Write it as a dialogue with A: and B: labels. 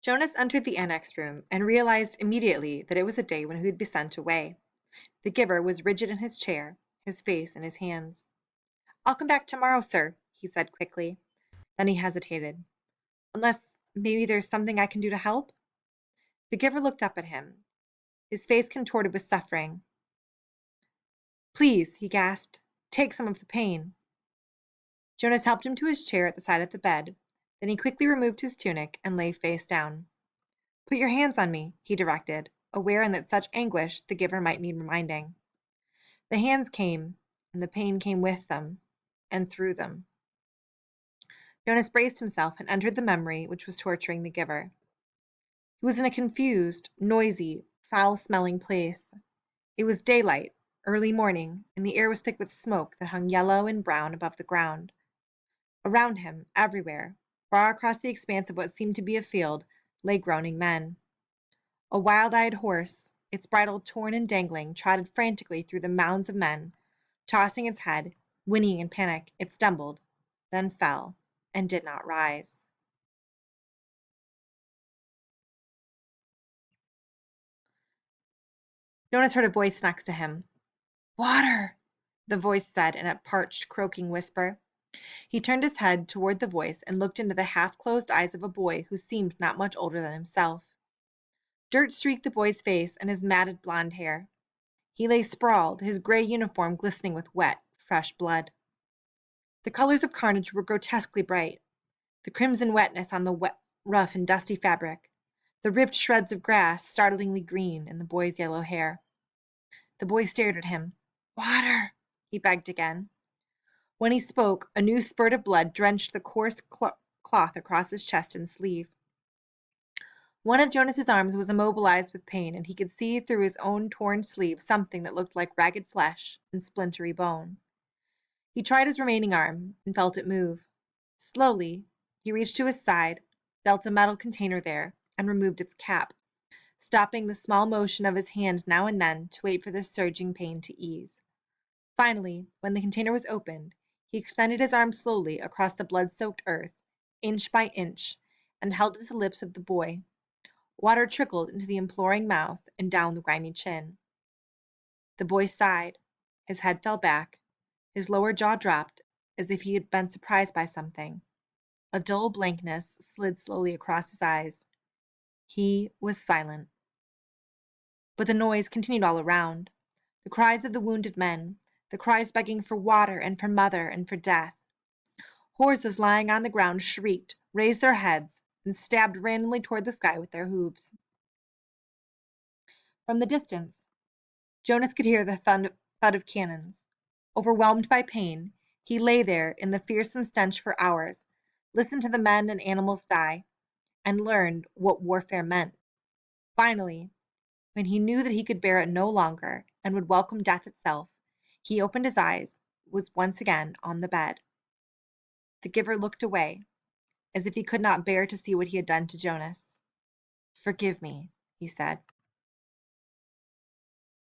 A: Jonas entered the annex room and realized immediately that it was a day when he would be sent away. The giver was rigid in his chair, his face in his hands. "I'll come back tomorrow, sir," he said quickly. Then he hesitated. "Unless maybe there's something I can do to help?" The giver looked up at him, his face contorted with suffering. "Please," he gasped, "take some of the pain." Jonas helped him to his chair at the side of the bed. Then he quickly removed his tunic and lay face down. "Put your hands on me," he directed, aware that in such anguish the giver might need reminding. The hands came, and the pain came with them, and through them. Jonas braced himself and entered the memory which was torturing the giver. He was in a confused, noisy, foul-smelling place. It was daylight, early morning, and the air was thick with smoke that hung yellow and brown above the ground. Around him, everywhere, far across the expanse of what seemed to be a field, lay groaning men. A wild-eyed horse, its bridle torn and dangling, trotted frantically through the mounds of men. Tossing its head, whinnying in panic, it stumbled, then fell, and did not rise. Jonas heard a voice next to him. "Water!" the voice said in a parched, croaking whisper. He turned his head toward the voice and looked into the half-closed eyes of a boy who seemed not much older than himself. Dirt streaked the boy's face and his matted blond hair. He lay sprawled, his gray uniform glistening with wet, fresh blood. The colors of carnage were grotesquely bright. The crimson wetness on the rough and dusty fabric, the ripped shreds of grass startlingly green in the boy's yellow hair. The boy stared at him. "Water!" he begged again. When he spoke, a new spurt of blood drenched the coarse cloth across his chest and sleeve. One of Jonas's arms was immobilized with pain, and he could see through his own torn sleeve something that looked like ragged flesh and splintery bone. He tried his remaining arm and felt it move. Slowly, he reached to his side, felt a metal container there, and removed its cap, stopping the small motion of his hand now and then to wait for the surging pain to ease. Finally, when the container was opened, he extended his arm slowly across the blood-soaked earth, inch by inch, and held it to the lips of the boy. Water trickled into the imploring mouth and down the grimy chin. The boy sighed. His head fell back. His lower jaw dropped, as if he had been surprised by something. A dull blankness slid slowly across his eyes. He was silent. But the noise continued all around. The cries of the wounded men, the cries begging for water and for mother and for death. Horses lying on the ground shrieked, raised their heads, and stabbed randomly toward the sky with their hooves. From the distance, Jonas could hear the thud of cannons. Overwhelmed by pain, he lay there in the fearsome stench for hours, listened to the men and animals die, and learned what warfare meant. Finally, when he knew that he could bear it no longer and would welcome death itself, he opened his eyes, was once again on the bed. The giver looked away, as if he could not bear to see what he had done to Jonas. "Forgive me," he said.